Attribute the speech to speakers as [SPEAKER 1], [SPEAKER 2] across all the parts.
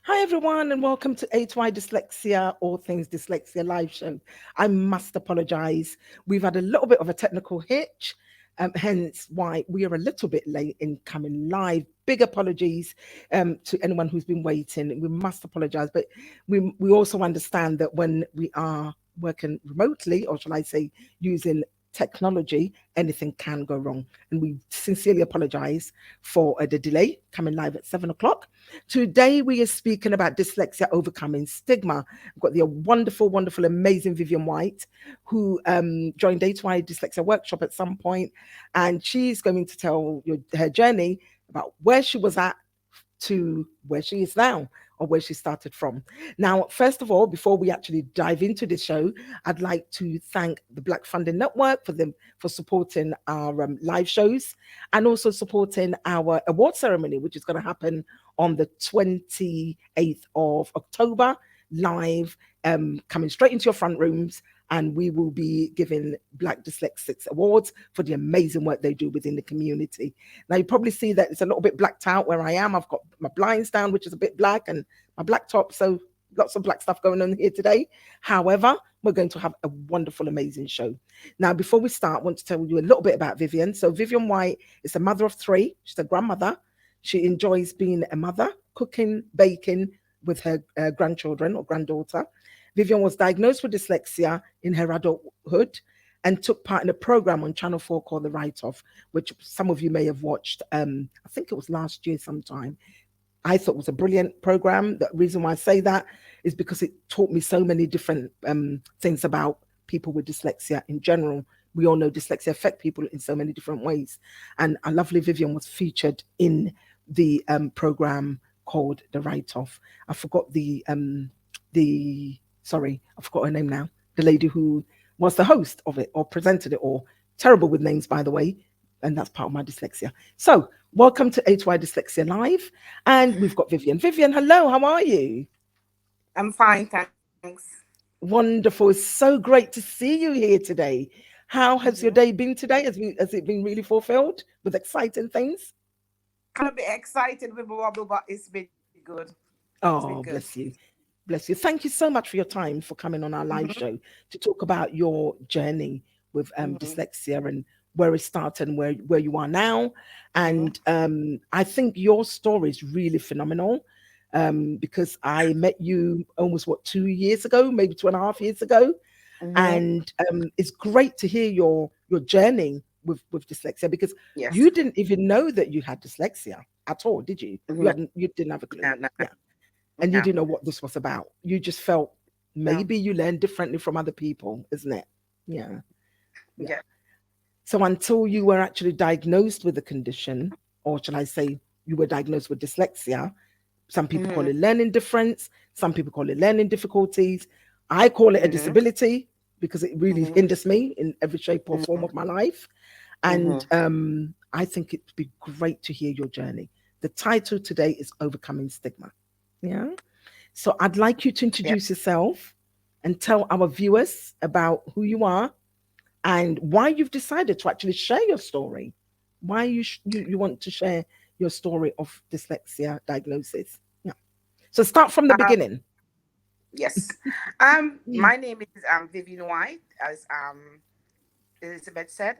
[SPEAKER 1] Hi, everyone, and welcome to HY Dyslexia, All Things Dyslexia live show. I must apologize. We've had a little bit of a technical hitch, hence why we are a little bit late in coming live. Big apologies to anyone who's been waiting. We must apologize, but we also understand that when we are working remotely, or shall I say, using technology, anything can go wrong. And we sincerely apologize for the delay coming live at 7 o'clock. Today we are speaking about dyslexia overcoming stigma. I've got the wonderful, wonderful, amazing Vivienne Whyte, who joined HY Dyslexia Workshop at some point, and she's going to tell her journey about where she was at to where she is now, or where she started from. Now, first of all, before we actually dive into the show, I'd like to thank the Black Funding Network for supporting our live shows, and also supporting our award ceremony, which is going to happen on the 28th of October, live, coming straight into your front rooms. And we will be giving Black Dyslexics awards for the amazing work they do within the community. Now, you probably see that it's a little bit blacked out where I am. I've got my blinds down, which is a bit black, and my black top. So lots of black stuff going on here today. However, we're going to have a wonderful, amazing show. Now, before we start, I want to tell you a little bit about Vivienne. So Vivienne Whyte is a mother of three. She's a grandmother. She enjoys being a mother, cooking, baking with her grandchildren or granddaughter. Vivienne was diagnosed with dyslexia in her adulthood and took part in a program on Channel 4 called The Write-Off, which some of you may have watched. I think it was last year sometime. I thought it was a brilliant program. The reason why I say that is because it taught me so many different things about people with dyslexia in general. We all know dyslexia affect people in so many different ways. And our lovely Vivienne was featured in the program called The Write-Off. I forgot I forgot her name now. The lady who was the host of it or presented it all. Terrible with names, by the way. And that's part of my dyslexia. So, welcome to HY Dyslexia Live. And we've got Vivienne. Vivienne, hello, how are you?
[SPEAKER 2] I'm fine, thanks.
[SPEAKER 1] Wonderful. It's so great to see you here today. How has your
[SPEAKER 2] hmm
[SPEAKER 1] day been today? Has it been really fulfilled with exciting things?
[SPEAKER 2] Kind of a bit excited with Bubble, but it's been good. It's been good.
[SPEAKER 1] Oh, bless you. Bless you. Thank you so much for your time for coming on our live
[SPEAKER 2] hmm
[SPEAKER 1] show to talk about your journey with
[SPEAKER 2] hmm
[SPEAKER 1] dyslexia and where it started and where you are now.
[SPEAKER 2] hmm
[SPEAKER 1] And I think your story is really phenomenal because I met you almost, 2 years ago, maybe 2.5 years ago.
[SPEAKER 2] hmm
[SPEAKER 1] And it's great to hear your journey with dyslexia because
[SPEAKER 2] Yes.
[SPEAKER 1] you didn't even know that you had dyslexia at all, did you?
[SPEAKER 2] hmm
[SPEAKER 1] You didn't have a clue.
[SPEAKER 2] No, no,
[SPEAKER 1] Yeah, and you
[SPEAKER 2] no,
[SPEAKER 1] didn't know what this was about. You just felt
[SPEAKER 2] no.
[SPEAKER 1] maybe you learn differently from other people, isn't it? Yeah, yeah.
[SPEAKER 2] Yeah.
[SPEAKER 1] So until you were actually diagnosed with the condition, or shall I say, you were diagnosed with dyslexia, some people call
[SPEAKER 2] hmm
[SPEAKER 1] it learning difference, some people call it learning difficulties. I call it a
[SPEAKER 2] hmm
[SPEAKER 1] disability because it really
[SPEAKER 2] hmm
[SPEAKER 1] hinders me in every shape or form
[SPEAKER 2] hmm
[SPEAKER 1] of my life.
[SPEAKER 2] hmm
[SPEAKER 1] And I think it'd be great to hear your journey. The title today is Overcoming Stigma. Yeah. So I'd like you to
[SPEAKER 2] Yeah.
[SPEAKER 1] introduce yourself and tell our viewers about who you are and why you've decided to actually share your story. Why you want to share your story of dyslexia diagnosis. Yeah. So start from the
[SPEAKER 2] Um,
[SPEAKER 1] beginning.
[SPEAKER 2] yes.
[SPEAKER 1] Mm,
[SPEAKER 2] My name is Vivienne White, as Elizabeth said,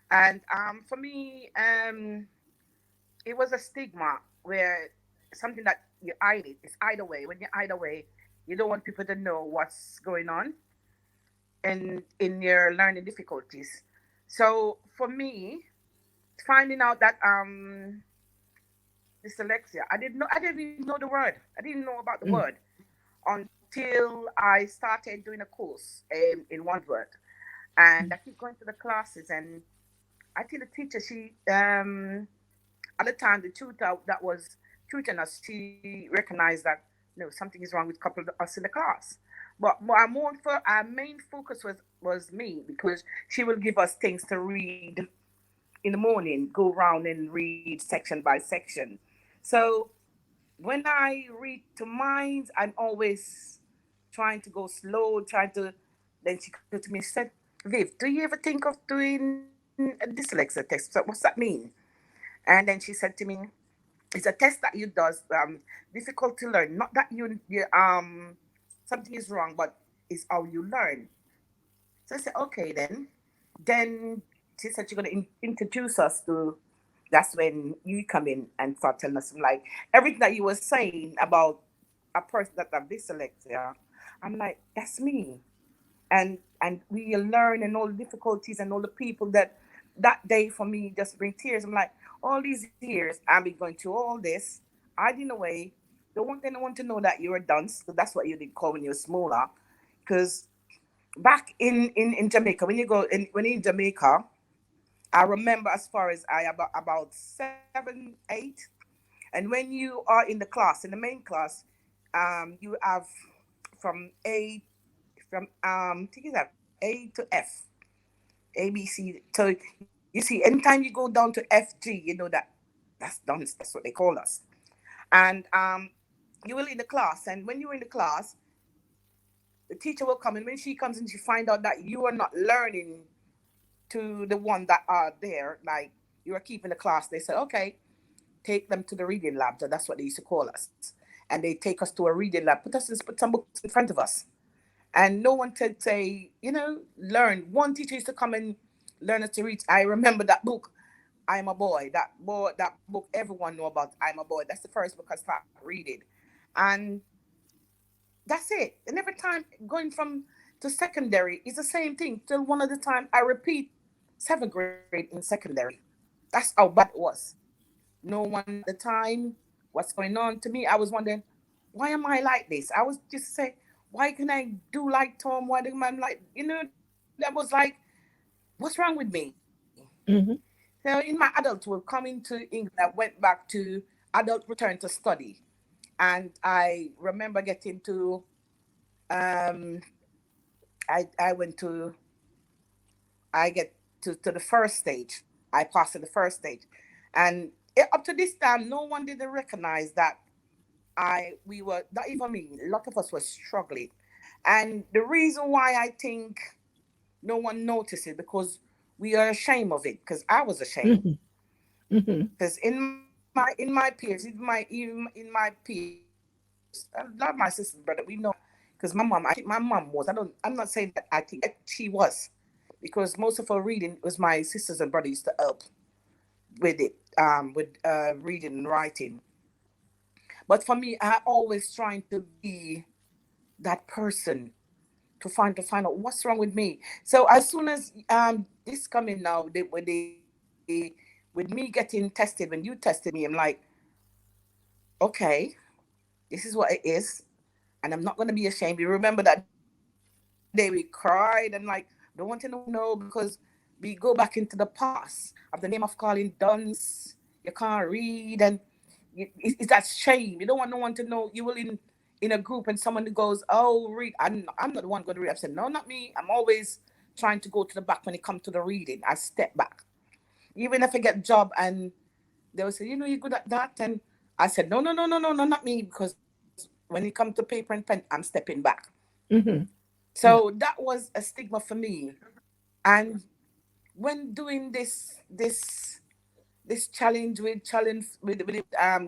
[SPEAKER 2] and for me, it was a stigma where something that you hide it. It's either way. When you hide away, you don't want people to know what's going on in your learning difficulties. So for me, finding out that dyslexia, I didn't even know the word. I didn't know about the
[SPEAKER 1] mm,
[SPEAKER 2] word until I started doing a course in one word, and I keep going to the classes, and I think the teacher, she at the time, the tutor that was tutoring us, she recognized that no, something is wrong with a couple of us in the class. But our main focus was me, because she will give us things to read in the morning, go around and read section by section. So when I read to minds, I'm always trying to go slow, trying to. Then she go to me, she said, "Viv, do you ever think of doing a dyslexia test? So what's that mean?" And then she said to me, it's a test that you does, difficult to learn. Not that you something is wrong, but it's how you learn. So I said, okay then. Then she said she's gonna introduce us to. That's when you come in and start telling us, like, everything that you were saying about a person that have dyslexia. I'm like, that's me. And we learn, and all the difficulties and all the people that that day for me just bring tears. I'm like, all these years I've been going through all this, hiding away. Don't want anyone to know that you're a dunce, because that's what you did call when you were smaller. Because back in Jamaica, when you go in, when you're in Jamaica, I remember as far as I about 7, 8, and when you are in the class, in the main class, you have from A, from I think it's have A to F, A B C. So you see, anytime you go down to FG, you know that that's done. That's what they call us. And you will in the class, and when you're in the class, the teacher will come, and when she comes and she find out that you are not learning to the one that are there, like you are keeping the class, they said, okay, take them to the reading lab. So that's what they used to call us. And they take us to a reading lab, put some books in front of us. And no one could say, learn. One teacher used to come and learn us to read. I remember that book, I'm a Boy. That book everyone know about. I'm a Boy. That's the first book I started reading. And that's it. And every time going from to secondary, it's the same thing. Till one of the time I repeat 7th grade in secondary. That's how bad it was. No one at the time what's going on. To me, I was wondering, why am I like this? I was just saying, why can I do like Tom? Why do I like, that was like, what's wrong with me?
[SPEAKER 1] Mm-hmm.
[SPEAKER 2] So in my adulthood, coming to England, I went back to adult return to study. And I remember getting to, um, I went to, I get to the first stage. I passed to the first stage. And up to this time, no one didn't recognize that we were, not even me, a lot of us were struggling. And the reason why I think no one noticed it, because we are ashamed of it, because I was ashamed.
[SPEAKER 1] Mm-hmm. Mm-hmm.
[SPEAKER 2] Because in my peers, in my peers, a lot of my sisters brother, we know that. Because my mom, I think my mom was, I'm not saying that, I think she was, because most of her reading was my sisters and brother used to help with it, with reading and writing. But for me, I always trying to be that person to find out what's wrong with me. So as soon as this coming now, when they with me getting tested, when you tested me, I'm like, okay, this is what it is, and I'm not gonna be ashamed. You remember that day we cried and like, don't want anyone to know, because we go back into the past of the name of calling dunce. You can't read, and it's that shame. You don't want no one to know. You will in a group, and someone goes, "Oh, read." I'm not the one going to read. I said, "No, not me." I'm always trying to go to the back when it comes to the reading. I step back, even if I get a job, and they will say, "You're good at that," and I said, "No, no, no, no, no, no, not me," because when it comes to paper and pen, I'm stepping back.
[SPEAKER 1] Mm-hmm.
[SPEAKER 2] So
[SPEAKER 1] Yeah.
[SPEAKER 2] that was a stigma for me. And when doing this challenge with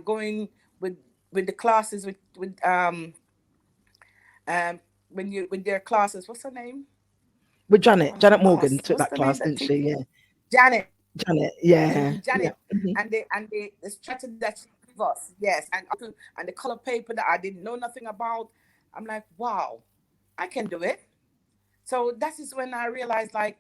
[SPEAKER 2] going with with the classes um when you with their classes, what's her name?
[SPEAKER 1] With
[SPEAKER 2] Oh,
[SPEAKER 1] Janet.
[SPEAKER 2] I
[SPEAKER 1] Janet
[SPEAKER 2] lost.
[SPEAKER 1] Morgan
[SPEAKER 2] What's
[SPEAKER 1] took
[SPEAKER 2] the
[SPEAKER 1] that
[SPEAKER 2] name
[SPEAKER 1] class,
[SPEAKER 2] that
[SPEAKER 1] didn't
[SPEAKER 2] she?
[SPEAKER 1] she? Yeah.
[SPEAKER 2] Janet.
[SPEAKER 1] Janet.
[SPEAKER 2] Janet.
[SPEAKER 1] Yeah. Yeah.
[SPEAKER 2] And
[SPEAKER 1] Yeah.
[SPEAKER 2] the strategy that she gave us, yes, and the color paper that I didn't know nothing about. I'm like, wow, I can do it. So that is when I realized, like,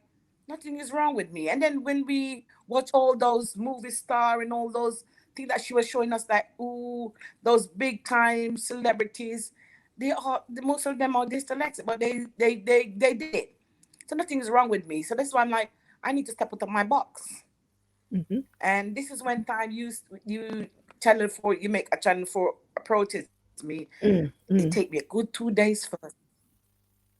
[SPEAKER 2] nothing is wrong with me. And then when we watch all those movie star and all those things that she was showing us, like, ooh, those big time celebrities, they are, the most of them are dyslexic, but they did it. So nothing is wrong with me. So that's why I'm like, I need to step out of my box.
[SPEAKER 1] Mm-hmm.
[SPEAKER 2] And this is when time you channel four, you make a channel four approaches me.
[SPEAKER 1] Mm,
[SPEAKER 2] It take me
[SPEAKER 1] mm,
[SPEAKER 2] a good 2 days first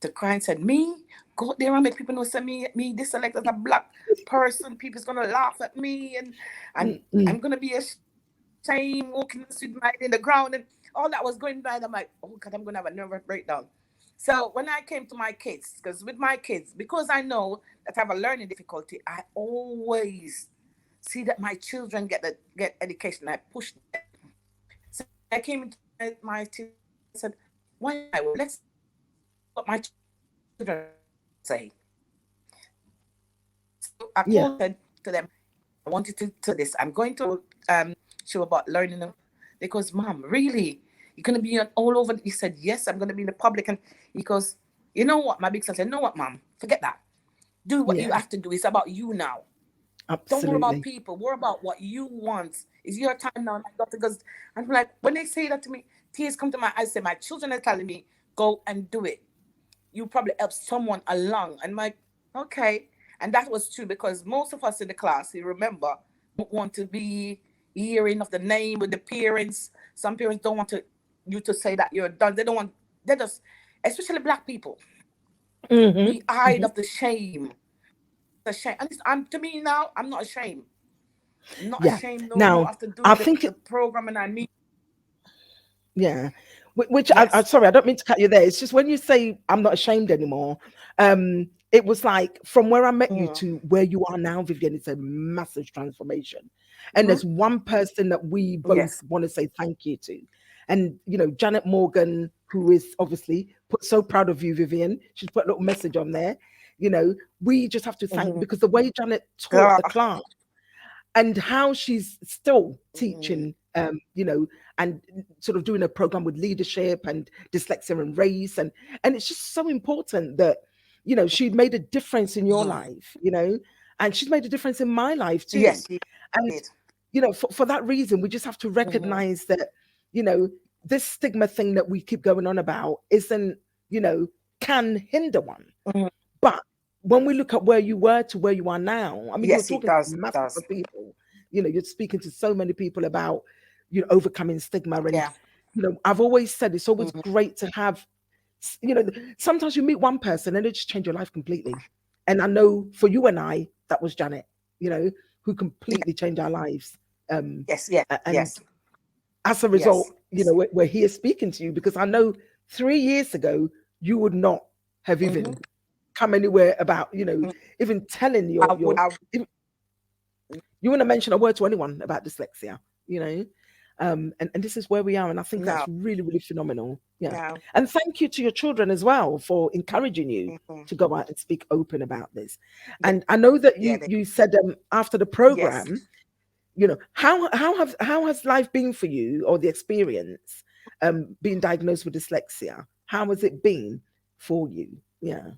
[SPEAKER 2] to cry and said, me go out there and make people know, say me this select as a black person, people's gonna laugh at me, and
[SPEAKER 1] mm, mm,
[SPEAKER 2] I'm gonna be ashamed walking the street right in the ground, and all that was going by. I'm like, oh God, I'm gonna have a nervous breakdown. So when I came to my kids, because with my kids, because I know that I have a learning difficulty, I always see that my children get education. I push them. I came into my teacher and said, why am I? Let's see what my children say. So I
[SPEAKER 1] Yeah.
[SPEAKER 2] called to them, I wanted to this. I'm going to show about learning them. They goes, Mom, really? You're gonna be all over? He said, yes, I'm gonna be in the public. And he goes, you know what? My big son said, you know what, Mom? Forget that. Do what you
[SPEAKER 1] Yeah.
[SPEAKER 2] have to do. It's about you now. Don't worry about
[SPEAKER 1] Absolutely.
[SPEAKER 2] people. Worry about what you want. It's your time now. My daughter goes, I'm like, when they say that to me, tears come to my eyes. Say, my children are telling me, go and do it. You probably help someone along. And I'm like, okay. And that was true because most of us in the class, you remember, don't want to be hearing of the name with the parents. Some parents don't want you to say that you're done. They don't want, they just, especially black people, we
[SPEAKER 1] Mm-hmm.
[SPEAKER 2] hide
[SPEAKER 1] Mm-hmm.
[SPEAKER 2] of the shame. The shame. And I'm to me now, I'm not ashamed. I'm not
[SPEAKER 1] Yeah.
[SPEAKER 2] ashamed no more
[SPEAKER 1] Now,
[SPEAKER 2] after
[SPEAKER 1] I
[SPEAKER 2] doing
[SPEAKER 1] think
[SPEAKER 2] the program and I mean,
[SPEAKER 1] yeah, which I
[SPEAKER 2] yes.
[SPEAKER 1] sorry, I don't mean to cut you there. It's just when you say I'm not ashamed anymore, it was like from where I met you
[SPEAKER 2] Mm.
[SPEAKER 1] to where you are now, Vivienne, it's a massive transformation. And
[SPEAKER 2] Hmm.
[SPEAKER 1] there's one person that we both
[SPEAKER 2] Yes.
[SPEAKER 1] want to say thank you to. And Janet Morgan, who is obviously put so proud of you, Vivienne. She's put a little message on there. You know, we just have to thank
[SPEAKER 2] Hmm.
[SPEAKER 1] because the way Janet taught the
[SPEAKER 2] God.
[SPEAKER 1] class and how she's still
[SPEAKER 2] Mm.
[SPEAKER 1] teaching and sort of doing a program with leadership and dyslexia and race and it's just so important that she made a difference in your
[SPEAKER 2] Mhm.
[SPEAKER 1] life, and she's made a difference in my life too.
[SPEAKER 2] Yes, you
[SPEAKER 1] And
[SPEAKER 2] did.
[SPEAKER 1] for that reason we just have to
[SPEAKER 2] Hmm.
[SPEAKER 1] recognize that you know this stigma thing that we keep going on about isn't you know can hinder one.
[SPEAKER 2] Hmm.
[SPEAKER 1] But when we look at where you were to where you are now, I mean, you're
[SPEAKER 2] Yes, it
[SPEAKER 1] talking to
[SPEAKER 2] does. It
[SPEAKER 1] masses
[SPEAKER 2] does.
[SPEAKER 1] of people. You're speaking to so many people about overcoming stigma. And
[SPEAKER 2] Yeah.
[SPEAKER 1] I've always said it's always
[SPEAKER 2] Hmm.
[SPEAKER 1] great to have. Sometimes you meet one person and it just change your life completely. And I know for you and I, that was Janet. Who completely changed our lives. Um,
[SPEAKER 2] Yes, yes,
[SPEAKER 1] and
[SPEAKER 2] yes,
[SPEAKER 1] as a result,
[SPEAKER 2] yes.
[SPEAKER 1] we're here speaking to you because I know 3 years ago you would not have
[SPEAKER 2] Hmm.
[SPEAKER 1] even come anywhere about even telling
[SPEAKER 2] I
[SPEAKER 1] your
[SPEAKER 2] would.
[SPEAKER 1] even- you want to mention a word to anyone about dyslexia you know and this is where we are, and I think
[SPEAKER 2] No,
[SPEAKER 1] that's really, really phenomenal. Yeah.
[SPEAKER 2] no.
[SPEAKER 1] And thank you to your children as well for encouraging you
[SPEAKER 2] Hmm.
[SPEAKER 1] to go out and speak open about this.
[SPEAKER 2] Yeah,
[SPEAKER 1] And I know that
[SPEAKER 2] yeah,
[SPEAKER 1] you said after the
[SPEAKER 2] yes.
[SPEAKER 1] program, how has life been for you, or the experience being diagnosed with dyslexia? How has it been for you? Yeah.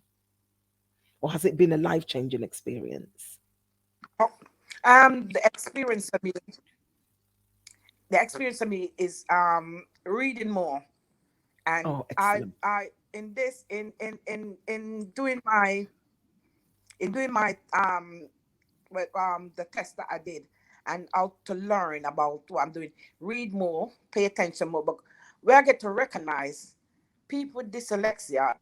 [SPEAKER 1] Or has it been a life-changing experience?
[SPEAKER 2] Oh, the experience for me, is reading more, and
[SPEAKER 1] Oh, excellent.
[SPEAKER 2] I in this in doing my the test that I did, and how to learn about what I'm doing. Read more, pay attention more. But where I get to recognize people with dyslexia,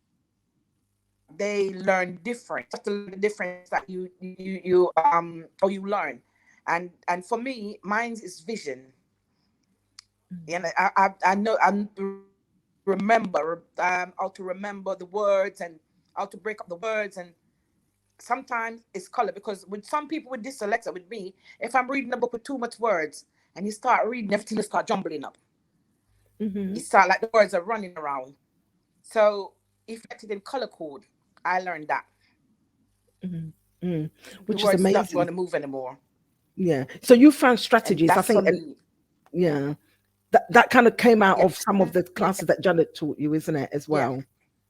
[SPEAKER 2] they learn different. You have to learn the difference that you how you learn, and for me, mine is vision. And I know I remember how to remember the words and how to break up the words, and sometimes it's color, because with some people with dyslexia, with me, if I'm reading a book with too much words and you start reading, everything will start jumbling up.
[SPEAKER 1] Mm-hmm.
[SPEAKER 2] It start like the words are running around. So if you get it in color code, I learned that
[SPEAKER 1] Mm-hmm. Mm.
[SPEAKER 2] the
[SPEAKER 1] Which is
[SPEAKER 2] words not going
[SPEAKER 1] amazing.
[SPEAKER 2] to move anymore,
[SPEAKER 1] Yeah. So you found
[SPEAKER 2] and
[SPEAKER 1] strategies, I
[SPEAKER 2] that's for
[SPEAKER 1] think, and
[SPEAKER 2] me.
[SPEAKER 1] yeah, that kind of came out
[SPEAKER 2] Yeah,
[SPEAKER 1] of some of the
[SPEAKER 2] yeah,
[SPEAKER 1] classes that Janet taught you, isn't it, as
[SPEAKER 2] yeah,
[SPEAKER 1] well?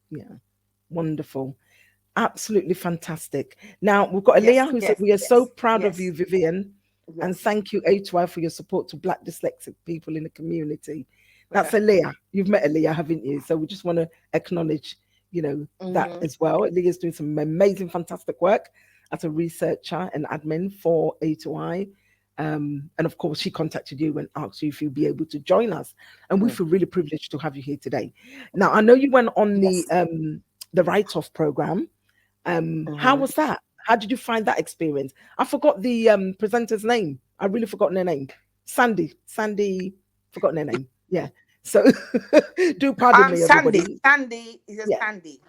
[SPEAKER 1] Yeah. Wonderful. Absolutely fantastic. Now we've got
[SPEAKER 2] yes,
[SPEAKER 1] Aaliyah who said,
[SPEAKER 2] yes,
[SPEAKER 1] we are so
[SPEAKER 2] yes,
[SPEAKER 1] proud of you,
[SPEAKER 2] yes,
[SPEAKER 1] Vivienne, and
[SPEAKER 2] yes.
[SPEAKER 1] thank you, HY, for your support to Black dyslexic people in the community. That's
[SPEAKER 2] Yeah.
[SPEAKER 1] Aaliyah. You've met Aaliyah, haven't you? So we just want to acknowledge, that
[SPEAKER 2] Hmm.
[SPEAKER 1] as well. Aaliyah's doing some amazing, fantastic work as a researcher and admin for A2I. And of course, she contacted you and asked you if you'd be able to join us. And we feel really privileged to have you here today. Now, I know you went on
[SPEAKER 2] Yes.
[SPEAKER 1] the write-off program. How
[SPEAKER 2] Hmm.
[SPEAKER 1] was that? How did you find that experience? I forgot the presenter's name. I really forgotten her name. Sandy, forgotten her name. Yeah. So do pardon me,
[SPEAKER 2] Sandy.
[SPEAKER 1] everybody.
[SPEAKER 2] Sandy is a
[SPEAKER 1] Yeah.
[SPEAKER 2] Sandy.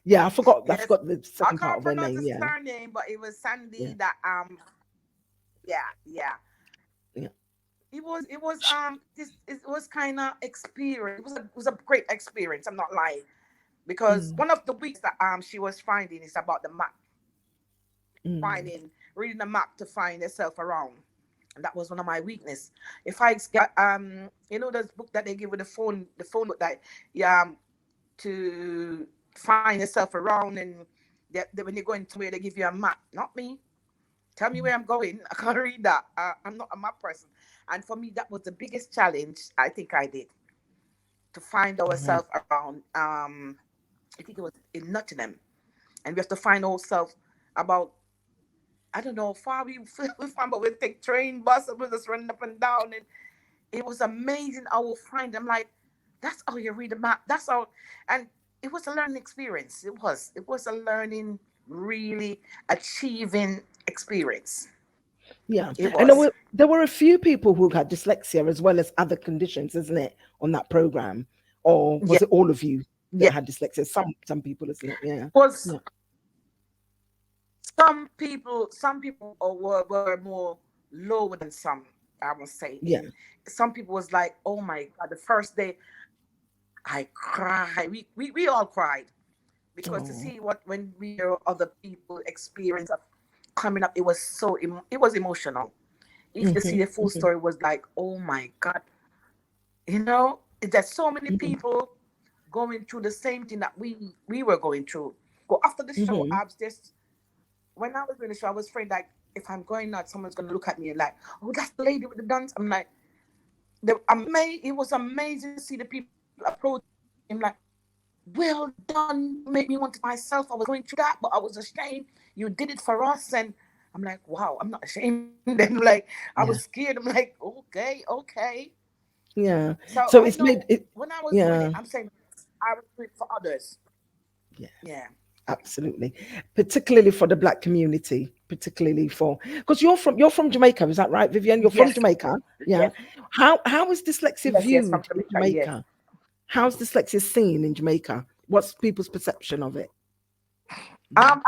[SPEAKER 1] Yeah, I forgot. I
[SPEAKER 2] Yes,
[SPEAKER 1] forgot the
[SPEAKER 2] I
[SPEAKER 1] second part
[SPEAKER 2] can't
[SPEAKER 1] of her
[SPEAKER 2] pronounce
[SPEAKER 1] name.
[SPEAKER 2] the
[SPEAKER 1] Yeah.
[SPEAKER 2] surname, but it was
[SPEAKER 1] Yeah.
[SPEAKER 2] Sandy that yeah, yeah.
[SPEAKER 1] Yeah.
[SPEAKER 2] It was kind of experience. It was a great experience. I'm not lying, because
[SPEAKER 1] Mm,
[SPEAKER 2] one of the weeks that she was finding is about the map,
[SPEAKER 1] mm,
[SPEAKER 2] finding reading the map to find herself around, and that was one of my weakness. If I get those book that they give with the phone book that, yeah, to find yourself around, and when you're going somewhere they give you a map. Not me. Tell me where I'm going. I can't read that. I'm not a map person. And for me, that was the biggest challenge I think I did, to find
[SPEAKER 1] mm,
[SPEAKER 2] ourselves around. I think it was in Nottingham, and we have to find ourselves about, I don't know, far we found, but we take train, bus, and we just running up and down, and it was amazing. I will find. I'm like, that's how you read a map. That's how, and it was a learning experience. It was a learning, really achieving experience.
[SPEAKER 1] yeah.
[SPEAKER 2] It
[SPEAKER 1] And
[SPEAKER 2] was.
[SPEAKER 1] there were a few people who had dyslexia as well as other conditions, isn't it, on that program? Or
[SPEAKER 2] Yeah,
[SPEAKER 1] was it all of you
[SPEAKER 2] yeah.
[SPEAKER 1] that had dyslexia? Some people, isn't it? Yeah.
[SPEAKER 2] Was
[SPEAKER 1] Yeah.
[SPEAKER 2] some people were more lower than some, I must say.
[SPEAKER 1] Yeah.
[SPEAKER 2] In some people was like, oh my god, the first day I cried. We all cried, because to
[SPEAKER 1] Oh.
[SPEAKER 2] see what when we hear other people experience of coming up, it was it was emotional. If you see
[SPEAKER 1] Hmm.
[SPEAKER 2] the full story, was like, oh my god, there's so many
[SPEAKER 1] Hmm.
[SPEAKER 2] people going through the same thing that we were going through. Go after the show,
[SPEAKER 1] Hmm.
[SPEAKER 2] I was just when I was doing the show, I was afraid, like, if I'm going out, someone's gonna look at me and like, oh, that's the lady with the dance. I'm like, it was amazing to see the people approach him like, well done, you made me want to myself. I was going through that, but I was ashamed. You did it for us, and I'm like, wow, I'm not ashamed. Then, like, I was
[SPEAKER 1] Yeah.
[SPEAKER 2] scared. I'm like, okay, okay.
[SPEAKER 1] Yeah.
[SPEAKER 2] So
[SPEAKER 1] So
[SPEAKER 2] I
[SPEAKER 1] it's made
[SPEAKER 2] know
[SPEAKER 1] it.
[SPEAKER 2] when I was doing it,
[SPEAKER 1] Yeah.
[SPEAKER 2] I'm saying I was doing it for others.
[SPEAKER 1] Yeah.
[SPEAKER 2] Yeah.
[SPEAKER 1] Absolutely, particularly for the black community, particularly for because you're from Jamaica, is that right, Vivienne? You're from
[SPEAKER 2] Yes.
[SPEAKER 1] Jamaica, yeah.
[SPEAKER 2] Yes.
[SPEAKER 1] How is dyslexia
[SPEAKER 2] Yes. From
[SPEAKER 1] viewed in
[SPEAKER 2] Jamaica. Yes.
[SPEAKER 1] Jamaica? How's dyslexia seen in Jamaica? What's people's perception of it?
[SPEAKER 2] I,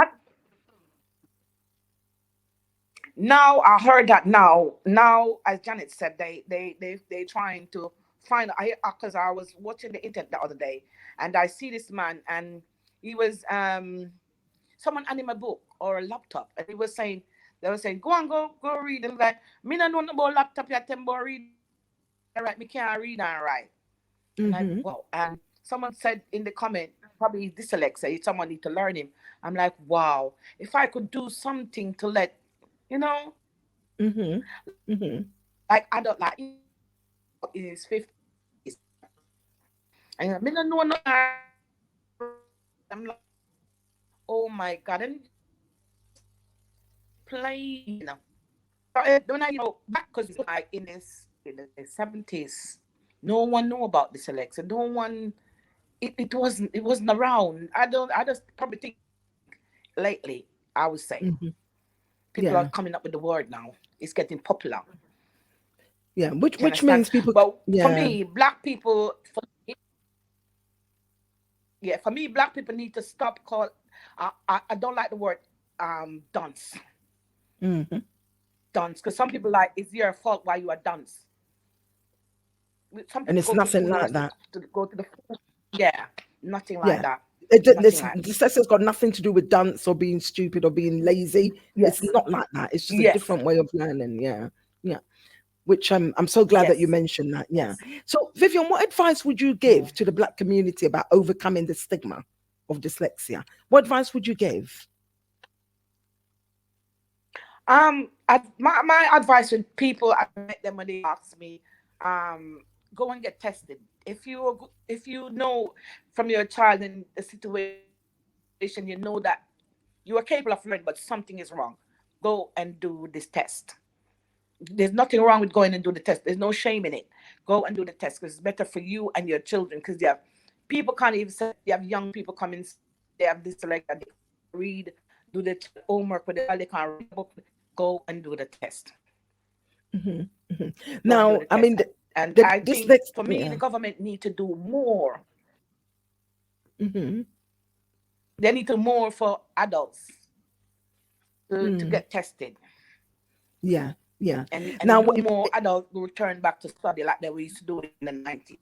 [SPEAKER 2] Now I heard that now, as Janet said, they trying to find. I Because I was watching the internet the other day, and I see this man, and he was someone had him a book or a laptop, and he was saying, they were saying, go on, go read. And like, me no know about laptop yet, tembo read right, me can't read and write. And like,
[SPEAKER 1] Mm-hmm.
[SPEAKER 2] wow. And someone said in the comment, probably dyslexia, someone need to learn him. I'm like, wow, if I could do something to let, you know,
[SPEAKER 1] Mm-hmm. Mm-hmm.
[SPEAKER 2] like adult, like in his 50s. And I don't know, I'm like, oh my God. And plain. When I, back, because like in the 70s, no one knew about this Alexa. No one, it wasn't around. I just probably think lately, I would say,
[SPEAKER 1] Mm-hmm.
[SPEAKER 2] people are
[SPEAKER 1] Yeah.
[SPEAKER 2] coming up with the word now. It's getting popular.
[SPEAKER 1] Yeah. Which
[SPEAKER 2] Do you
[SPEAKER 1] which
[SPEAKER 2] understand?
[SPEAKER 1] means people.
[SPEAKER 2] But for
[SPEAKER 1] Yeah.
[SPEAKER 2] me, black people, yeah, for me, black people need to stop call. I don't like the word dunce,
[SPEAKER 1] Mm-hmm.
[SPEAKER 2] dunce, because some people like it's your fault why you are dunce. Some
[SPEAKER 1] And
[SPEAKER 2] people
[SPEAKER 1] it's
[SPEAKER 2] go to
[SPEAKER 1] nothing
[SPEAKER 2] school
[SPEAKER 1] like
[SPEAKER 2] just
[SPEAKER 1] that.
[SPEAKER 2] to go to the, yeah, nothing like
[SPEAKER 1] Yeah.
[SPEAKER 2] that,
[SPEAKER 1] This
[SPEAKER 2] nothing like.
[SPEAKER 1] dyslexia's got nothing to do with dance or being stupid or being lazy. It's
[SPEAKER 2] Yes,
[SPEAKER 1] not like that. It's just a
[SPEAKER 2] yes,
[SPEAKER 1] different way of learning. Yeah. Yeah. Which I'm so glad that you
[SPEAKER 2] yes,
[SPEAKER 1] mentioned that. Yeah.
[SPEAKER 2] yes.
[SPEAKER 1] So Vivian, what advice would you
[SPEAKER 2] Yeah.
[SPEAKER 1] give to the black community about overcoming the stigma of dyslexia? What advice would you give?
[SPEAKER 2] My advice with people, I met them when they ask me, um, go and get tested. If you know from your child in a situation, you know that you are capable of learning, but something is wrong. Go and do this test. There's nothing wrong with going and do the test. There's no shame in it. Go and do the test because it's better for you and your children. Because you have people can't even say, you have young people come in, they have dyslexia, they can't read, do the homework with the child, they can't read a book. Go and do the test.
[SPEAKER 1] Mhm, mhm.
[SPEAKER 2] Go and do
[SPEAKER 1] Now,
[SPEAKER 2] the
[SPEAKER 1] I
[SPEAKER 2] test.
[SPEAKER 1] mean,
[SPEAKER 2] And
[SPEAKER 1] the
[SPEAKER 2] I think
[SPEAKER 1] dyslexia.
[SPEAKER 2] for me, the
[SPEAKER 1] Yeah.
[SPEAKER 2] government need to do more.
[SPEAKER 1] Hmm.
[SPEAKER 2] They need to more for adults to
[SPEAKER 1] Mm,
[SPEAKER 2] get tested.
[SPEAKER 1] yeah. Yeah.
[SPEAKER 2] And a
[SPEAKER 1] Now,
[SPEAKER 2] few more adults will return back to study like they we used to do in the 90s.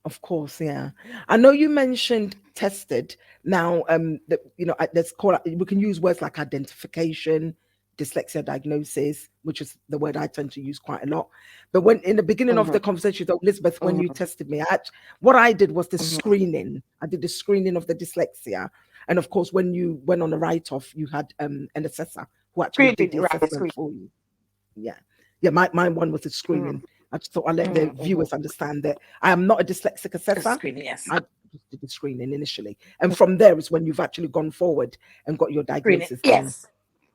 [SPEAKER 1] of course, yeah. I know you mentioned tested. Now, let's call it. We can use words like identification, dyslexia diagnosis, which is the word I tend to use quite a lot. But when in the beginning of
[SPEAKER 2] Mm-hmm.
[SPEAKER 1] the conversation, though, Elizabeth, when you
[SPEAKER 2] Mm-hmm.
[SPEAKER 1] tested me, what I did was the
[SPEAKER 2] Mm-hmm.
[SPEAKER 1] screening. I did the screening of the dyslexia, and of course, when you went on a write-off, you had an assessor who actually did
[SPEAKER 2] Screening,
[SPEAKER 1] the
[SPEAKER 2] right?
[SPEAKER 1] assessment
[SPEAKER 2] Screen.
[SPEAKER 1] for you. Yeah. Yeah, my one was a
[SPEAKER 2] Mm-hmm.
[SPEAKER 1] screening. I just thought I'd let the
[SPEAKER 2] Mm-hmm.
[SPEAKER 1] viewers understand that I am not a dyslexic assessor.
[SPEAKER 2] Screening, yes.
[SPEAKER 1] I just did the screening initially. And from there is when you've actually gone forward and got your
[SPEAKER 2] Screening,
[SPEAKER 1] diagnosis done
[SPEAKER 2] yes.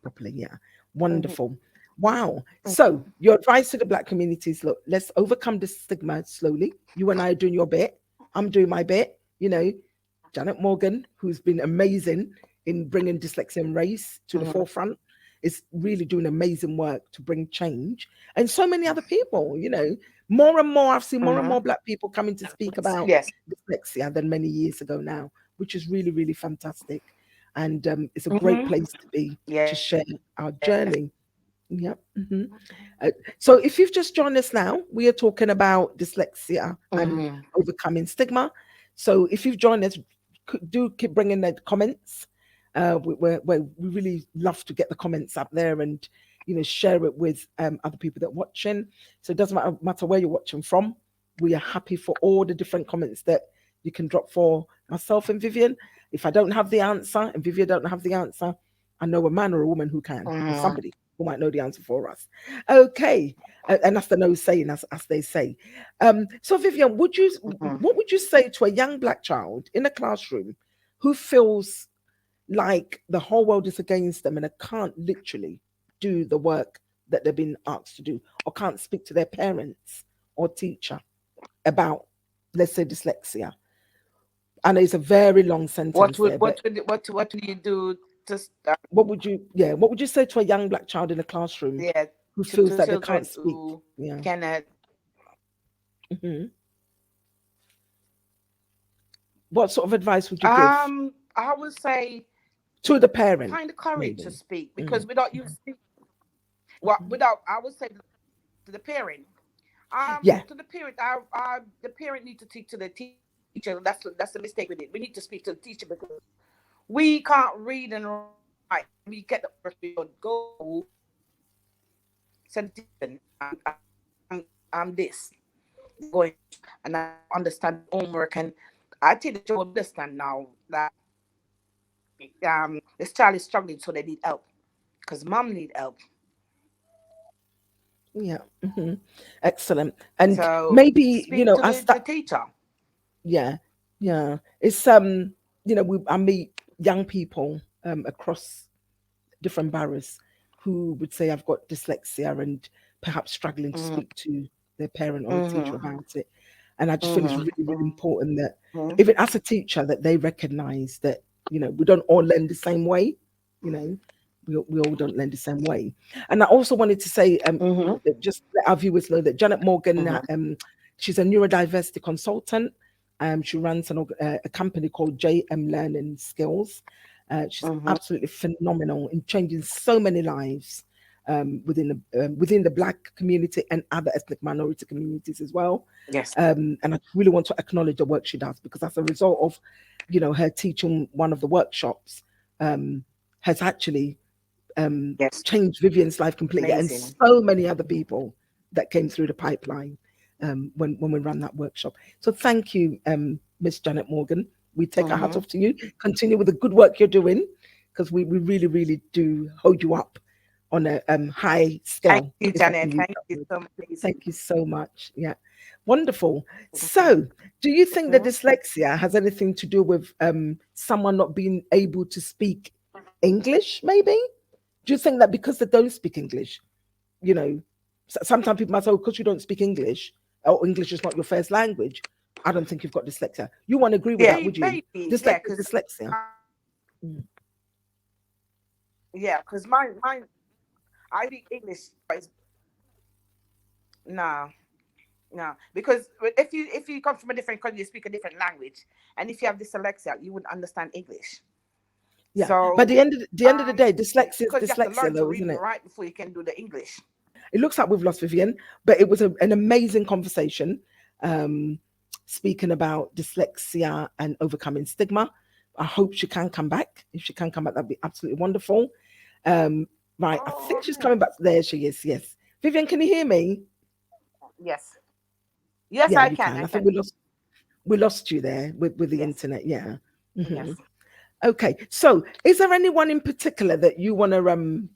[SPEAKER 1] properly. Yeah.
[SPEAKER 2] Mm-hmm.
[SPEAKER 1] Wonderful. Wow. So your advice to the Black communities, look, let's overcome this stigma slowly. You and I are doing your bit. I'm doing my bit. Janet Morgan, who's been amazing in bringing dyslexia and race to the
[SPEAKER 2] Mm-hmm.
[SPEAKER 1] forefront, is really doing amazing work to bring change. And so many other people, more and more, I've seen more and
[SPEAKER 2] Mm-hmm.
[SPEAKER 1] more Black people coming to speak about
[SPEAKER 2] Yes.
[SPEAKER 1] dyslexia than many years ago now, which is really, really fantastic. And it's a great
[SPEAKER 2] Mm-hmm.
[SPEAKER 1] place to be to
[SPEAKER 2] Yes.
[SPEAKER 1] share our journey. Yep. So, if you've just joined us now, we are talking about dyslexia and
[SPEAKER 2] Mm-hmm.
[SPEAKER 1] overcoming stigma. So, if you've joined us, do keep bringing the comments. We really love to get the comments up there and share it with other people that are watching. So it doesn't matter where you're watching from. We are happy for all the different comments that you can drop for myself and Vivienne. If I don't have the answer and Vivienne don't have the answer, I know a man or a woman who can, or
[SPEAKER 2] Mm-hmm.
[SPEAKER 1] somebody who might know the answer for us. Okay, and that's the no saying, as they say. So Vivienne,
[SPEAKER 2] Mm-hmm.
[SPEAKER 1] what would you say to a young Black child in a classroom who feels like the whole world is against them and they can't literally do the work that they've been asked to do, or can't speak to their parents or teacher about, let's say, dyslexia? I know it's a very long sentence there, but
[SPEAKER 2] What would you do to start?
[SPEAKER 1] what would you say to a young Black child in a classroom
[SPEAKER 2] Yeah,
[SPEAKER 1] who feels
[SPEAKER 2] to
[SPEAKER 1] that they can't
[SPEAKER 2] children
[SPEAKER 1] speak?
[SPEAKER 2] who
[SPEAKER 1] Yeah.
[SPEAKER 2] cannot.
[SPEAKER 1] hmm What sort of advice would you give
[SPEAKER 2] I would say
[SPEAKER 1] to the parent,
[SPEAKER 2] find the courage to
[SPEAKER 1] maybe?
[SPEAKER 2] speak
[SPEAKER 1] Mm.
[SPEAKER 2] because without you speak,
[SPEAKER 1] Mhm.
[SPEAKER 2] without I would say to the parent,
[SPEAKER 1] Yeah.
[SPEAKER 2] to the parent, the parent need to teach to the teacher. That's the mistake with it. We need to speak to the teacher because we can't read and write. We get the orders. We don't go send the teacher. I'm this going, and I understand homework, and I think the children understand now that this child is struggling, so they need help because mom need help.
[SPEAKER 1] Yeah. Excellent. And
[SPEAKER 2] So
[SPEAKER 1] maybe,
[SPEAKER 2] speak to
[SPEAKER 1] as
[SPEAKER 2] the
[SPEAKER 1] that,
[SPEAKER 2] teacher.
[SPEAKER 1] yeah, yeah. It's I meet young people across different boroughs who would say I've got dyslexia and perhaps struggling to
[SPEAKER 2] Mm-hmm.
[SPEAKER 1] speak to their parent or a
[SPEAKER 2] Mm-hmm.
[SPEAKER 1] teacher about it. And I just feel it's
[SPEAKER 2] Mm-hmm.
[SPEAKER 1] really, really important that
[SPEAKER 2] Mm-hmm.
[SPEAKER 1] even as a teacher that they recognize that, we don't all learn the same way, you know, we all don't learn the same way. And I also wanted to say,
[SPEAKER 2] Mm-hmm.
[SPEAKER 1] just let our viewers know that Janet Morgan,
[SPEAKER 2] Mm-hmm.
[SPEAKER 1] she's a neurodiversity consultant. She runs a company called JM Learning Skills. She's
[SPEAKER 2] Mm-hmm.
[SPEAKER 1] absolutely phenomenal in changing so many lives within the Black community and other ethnic minority communities as well.
[SPEAKER 2] Yes.
[SPEAKER 1] And I really want to acknowledge the work she does because as a result of, her teaching one of the workshops, has actually
[SPEAKER 2] Yes.
[SPEAKER 1] changed Vivienne's life completely, and
[SPEAKER 2] Amazing.
[SPEAKER 1] so many other people that came through the pipeline when we ran that workshop. So thank you, Miss Janet Morgan. We take our hat
[SPEAKER 2] Mm-hmm.
[SPEAKER 1] off to you. Continue with the good work you're doing because we really, really do hold you up on a high
[SPEAKER 2] Thank
[SPEAKER 1] scale,
[SPEAKER 2] you,
[SPEAKER 1] if I can
[SPEAKER 2] Janet.
[SPEAKER 1] use
[SPEAKER 2] Thank
[SPEAKER 1] that
[SPEAKER 2] you
[SPEAKER 1] word.
[SPEAKER 2] so much. Amazing.
[SPEAKER 1] Thank you so much. Yeah, wonderful. So, do you think that
[SPEAKER 2] Mm-hmm.
[SPEAKER 1] dyslexia has anything to do with someone not being able to speak English? Maybe. Do you think that because they don't speak English, you know, sometimes people might say, "Oh, because you don't speak English, or English is not your first language, I don't think you've got dyslexia." You won't agree with
[SPEAKER 2] Yeah,
[SPEAKER 1] that, would you?
[SPEAKER 2] maybe. Yeah,
[SPEAKER 1] Dyslexia,
[SPEAKER 2] because
[SPEAKER 1] dyslexia. Mm.
[SPEAKER 2] yeah, because mine, I speak English. No, no, because if you come from a different country, you speak a different language, and if you have dyslexia, you wouldn't understand English.
[SPEAKER 1] Yeah, but
[SPEAKER 2] So,
[SPEAKER 1] the end of the day, dyslexia is
[SPEAKER 2] because you have to
[SPEAKER 1] dyslexia,
[SPEAKER 2] learn to
[SPEAKER 1] though,
[SPEAKER 2] read
[SPEAKER 1] isn't
[SPEAKER 2] and
[SPEAKER 1] it?
[SPEAKER 2] write before you can do the English.
[SPEAKER 1] it looks like we've lost Vivienne, but it was an amazing conversation, speaking about dyslexia and overcoming stigma. I hope she can come back. If she can come back, that'd be absolutely wonderful. Right, I think she's coming back. There she is. Yes, Vivienne, can you hear me?
[SPEAKER 2] Yes. Yes,
[SPEAKER 1] Yeah,
[SPEAKER 2] I
[SPEAKER 1] you
[SPEAKER 2] can.
[SPEAKER 1] can.
[SPEAKER 2] I
[SPEAKER 1] I think
[SPEAKER 2] can.
[SPEAKER 1] we lost you there with the
[SPEAKER 2] Yes.
[SPEAKER 1] internet. Yeah.
[SPEAKER 2] Yes.
[SPEAKER 1] Okay. So, is there anyone in particular that you want to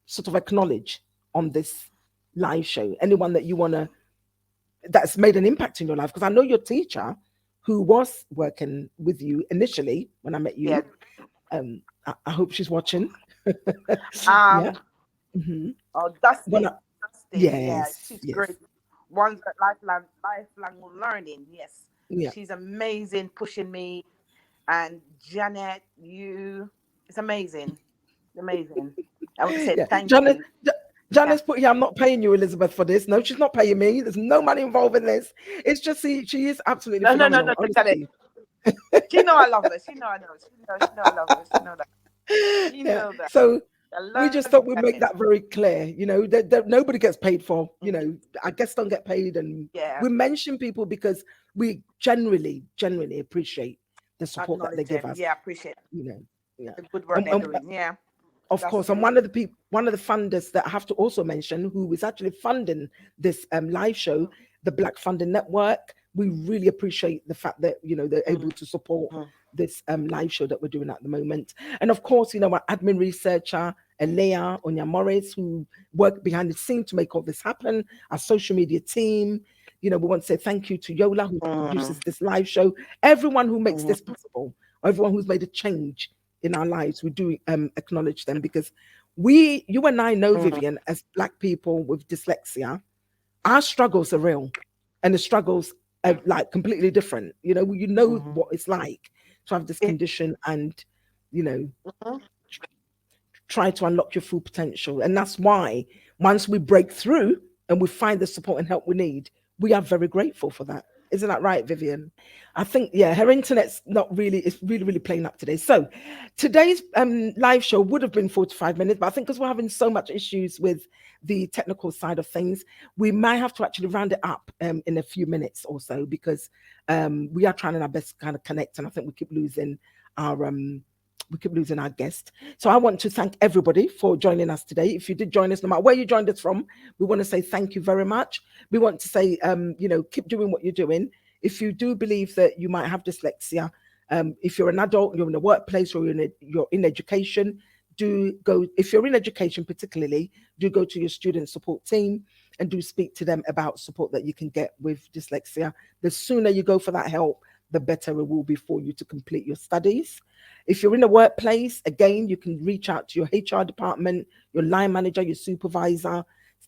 [SPEAKER 1] sort of acknowledge on this live show? Anyone that you want to that's made an impact in your life? Because I know your teacher, who was working with you initially when I met
[SPEAKER 2] Yeah.
[SPEAKER 1] you. I hope she's watching. Yeah.
[SPEAKER 2] Um.
[SPEAKER 1] hmm
[SPEAKER 2] Oh,
[SPEAKER 1] When
[SPEAKER 2] Dustin.
[SPEAKER 1] I,
[SPEAKER 2] Dustin. Yeah,
[SPEAKER 1] yes,
[SPEAKER 2] she's
[SPEAKER 1] yes,
[SPEAKER 2] great. One's that lifelong learning. Yes,
[SPEAKER 1] yeah,
[SPEAKER 2] she's amazing, pushing me. And Janet, you, it's amazing, amazing. I want to say
[SPEAKER 1] yeah.
[SPEAKER 2] thank
[SPEAKER 1] Janice,
[SPEAKER 2] you. Yeah.
[SPEAKER 1] Janice put here, I'm not paying you, Elizabeth, for this. No, she's not paying me. There's no money involved in this. It's just she is absolutely
[SPEAKER 2] No, no, no, no,
[SPEAKER 1] phenomenal,
[SPEAKER 2] no, Janet.
[SPEAKER 1] honestly.
[SPEAKER 2] She know I love her. She know I know. She know I love her. She know that. She
[SPEAKER 1] Yeah.
[SPEAKER 2] know that.
[SPEAKER 1] So
[SPEAKER 2] I
[SPEAKER 1] we
[SPEAKER 2] love
[SPEAKER 1] just
[SPEAKER 2] you,
[SPEAKER 1] thought we'd make
[SPEAKER 2] Janet.
[SPEAKER 1] that very clear. That nobody gets paid for. Our guests don't get paid, and
[SPEAKER 2] Yeah.
[SPEAKER 1] we mention people because we generally appreciate the support that they
[SPEAKER 2] Acknowledge
[SPEAKER 1] give
[SPEAKER 2] them.
[SPEAKER 1] us.
[SPEAKER 2] Yeah, appreciate
[SPEAKER 1] You know, yeah.
[SPEAKER 2] the good work
[SPEAKER 1] And,
[SPEAKER 2] they're doing. Yeah.
[SPEAKER 1] of
[SPEAKER 2] That's
[SPEAKER 1] course, and
[SPEAKER 2] true.
[SPEAKER 1] one of the funders that I have to also mention, who is actually funding this live show, the Black Funding Network. We really appreciate the fact that they're able
[SPEAKER 2] Mm-hmm.
[SPEAKER 1] to support this live show that we're doing at the moment. And of course, our admin researcher Elea Onya Morris, who worked behind the scene to make all this happen. Our social media team. We want to say thank you to Yola, who
[SPEAKER 2] Mm-hmm.
[SPEAKER 1] produces this live show. Everyone who makes
[SPEAKER 2] Mm-hmm.
[SPEAKER 1] this possible. Everyone who's made a change in our lives, we do acknowledge them, because you and I know,
[SPEAKER 2] Mm-hmm.
[SPEAKER 1] Vivienne, as Black people with dyslexia, our struggles are real, and the struggles are like completely different.
[SPEAKER 2] Mm-hmm.
[SPEAKER 1] What it's like to have this
[SPEAKER 2] It,
[SPEAKER 1] condition, and you know
[SPEAKER 2] mhm.
[SPEAKER 1] try to unlock your full potential. And that's why once we break through and we find the support and help we need, we are very grateful for that. Isn't that right, Vivienne? I think, yeah, her internet's not really, it's really, really playing up today. So today's live show would have been 45 minutes, but I think because we're having so much issues with the technical side of things, we might have to actually round it up in a few minutes or so, because we are trying our best to kind of connect, and I think our our guest. So I want to thank everybody for joining us today. If you did join us, no matter where you joined us from, we want to say thank you very much. We want to say, keep doing what you're doing. If you do believe that you might have dyslexia, if you're an adult, you're in the workplace, or you're in education, do go. If you're in education, particularly, do go to your student support team and do speak to them about support that you can get with dyslexia. The sooner you go for that help, the better it will be for you to complete your studies. If you're in a workplace, again, you can reach out to your HR department, your line manager, your supervisor.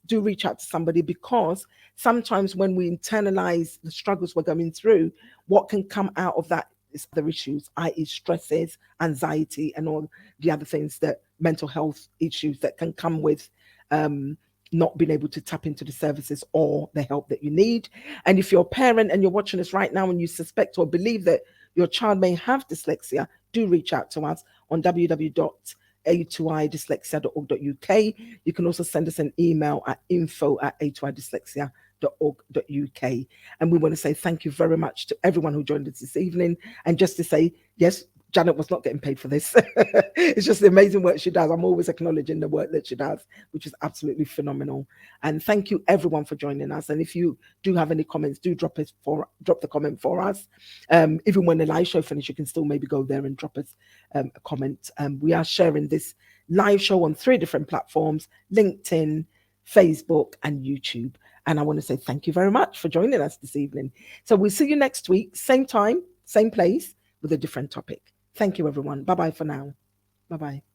[SPEAKER 1] Do reach out to somebody, because sometimes when we internalize the struggles we're going through, what can come out of that is other issues, i.e., stresses, anxiety, and all the other things, that mental health issues that can come with not being able to tap into the services or the help that you need. And if you're a parent and you're watching us right now and you suspect or believe that your child may have dyslexia, do reach out to us on www.a2idyslexia.org.uk. You can also send us an email at info@a2idyslexia.org.uk. And we want to say thank you very much to everyone who joined us this evening. And just to say, yes, Janet was not getting paid for this. It's just the amazing work she does. I'm always acknowledging the work that she does, which is absolutely phenomenal. And thank you everyone for joining us. And if you do have any comments, do drop the comment for us. Even when the live show finishes, you can still maybe go there and drop us a comment. We are sharing this live show on 3 different platforms: LinkedIn, Facebook, and YouTube. And I want to say thank you very much for joining us this evening. So we'll see you next week, same time, same place, with a different topic. Thank you, everyone. Bye-bye for now. Bye-bye.